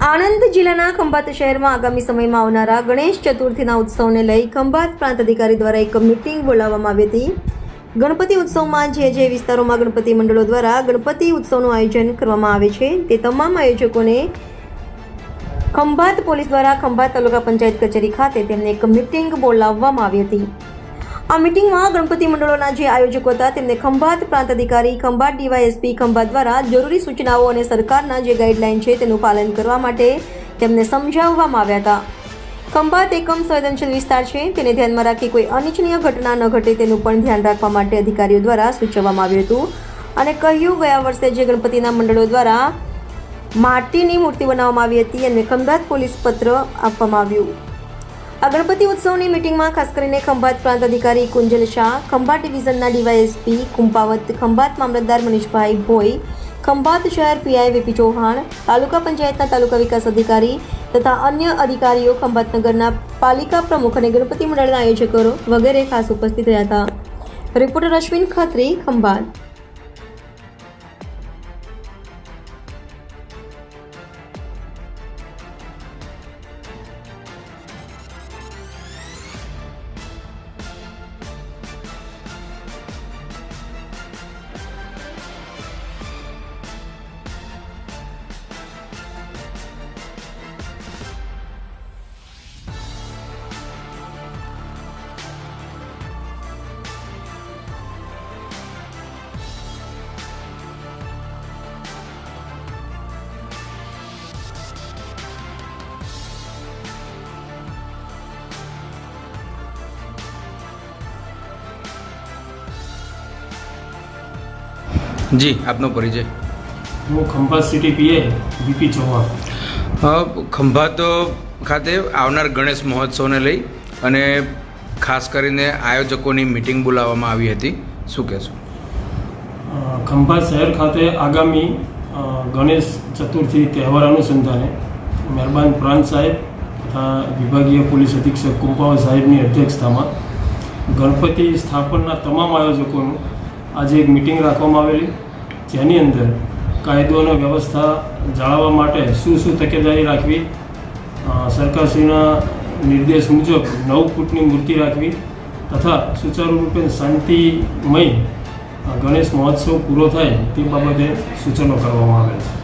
આણંદ જિલ્લાના ખંભાત શહેરમાં આગામી સમયમાં આવનારા ગણેશ ચતુર્થીના ઉત્સવને લઈ ખંભાત પ્રાંત અધિકારી દ્વારા એક મીટિંગ બોલાવવામાં આવી હતી. ગણપતિ ઉત્સવમાં જે વિસ્તારોમાં ગણપતિ મંડળો દ્વારા ગણપતિ ઉત્સવનું આયોજન કરવામાં આવે છે તે તમામ આયોજકોને ખંભાત પોલીસ દ્વારા ખંભાત તાલુકા પંચાયત કચેરી ખાતે તેમને એક મીટિંગ બોલાવવામાં આવી હતી. આ મીટિંગમાં ગણપતિ મંડળોના જે આયોજકો હતા તેમને ખંભાત પ્રાંત અધિકારી ખંભાત ડીવાયએસપી ખંભાત દ્વારા જરૂરી સૂચનાઓ અને સરકારના જે ગાઈડલાઈન છે તેનું પાલન કરવા માટે તેમને સમજાવવામાં આવ્યા હતા. ખંભાત એકમ સંવેદનશીલ વિસ્તાર છે, તેને ધ્યાનમાં રાખી કોઈ અનિચ્છનીય ઘટના ન ઘટે તેનું પણ ધ્યાન રાખવા માટે અધિકારીઓ દ્વારા સૂચવવામાં આવ્યું હતું. અને કહ્યું, ગયા વર્ષે જે ગણપતિના મંડળો દ્વારા માટીની મૂર્તિ બનાવવામાં આવી હતી અને ખંભાત પોલીસ પત્ર આપવામાં આવ્યું. આ ગણપતિ ઉત્સવની મીટિંગમાં ખાસ કરીને ખંભાત પ્રાંત અધિકારી કુંજલ શાહ, ખંભાત ડિવિઝનના ડીવાયએસપી કુંપાવત, ખંભાત મામલતદાર મનીષભાઈ ભોઈ, ખંભાત શહેર પીઆઈ વીપી ચૌહાણ, તાલુકા પંચાયતના તાલુકા વિકાસ અધિકારી તથા અન્ય અધિકારીઓ, ખંભાત નગરના પાલિકા પ્રમુખ અને ગણપતિ મંડળના આયોજકો વગેરે ખાસ ઉપસ્થિત રહ્યા હતા. રિપોર્ટર અશ્વિન ખત્રી, ખંભાત. જી, આપનો પરિચય. હું Khambhat city PI VP Chauhan. Khambhat ખાતે આવનાર ગણેશ મહોત્સવને લઈ અને ખાસ કરીને આયોજકોની મિટિંગ બોલાવવામાં આવી હતી, શું કહેશો? ખંભાત શહેર ખાતે આગામી ગણેશ ચતુર્થી તહેવાર અનુસંધાને મહેરબાન પ્રાંત સાહેબ તથા વિભાગીય પોલીસ અધિક્ષક કુંપાવત સાહેબની અધ્યક્ષતામાં ગણપતિ સ્થાપનના તમામ આયોજકોનું આજે એક મિટિંગ રાખવામાં આવેલી, જેની અંદર કાયદો અને વ્યવસ્થા જાળવવા માટે શું તકેદારી રાખવી, સરકારશ્રીના નિર્દેશ મુજબ 9 ફૂટની મૂર્તિ રાખવી તથા સુચારુરૂપે શાંતિમય ગણેશ મહોત્સવ પૂરો થાય તે બાબતે સૂચનો કરવામાં આવેલ છે.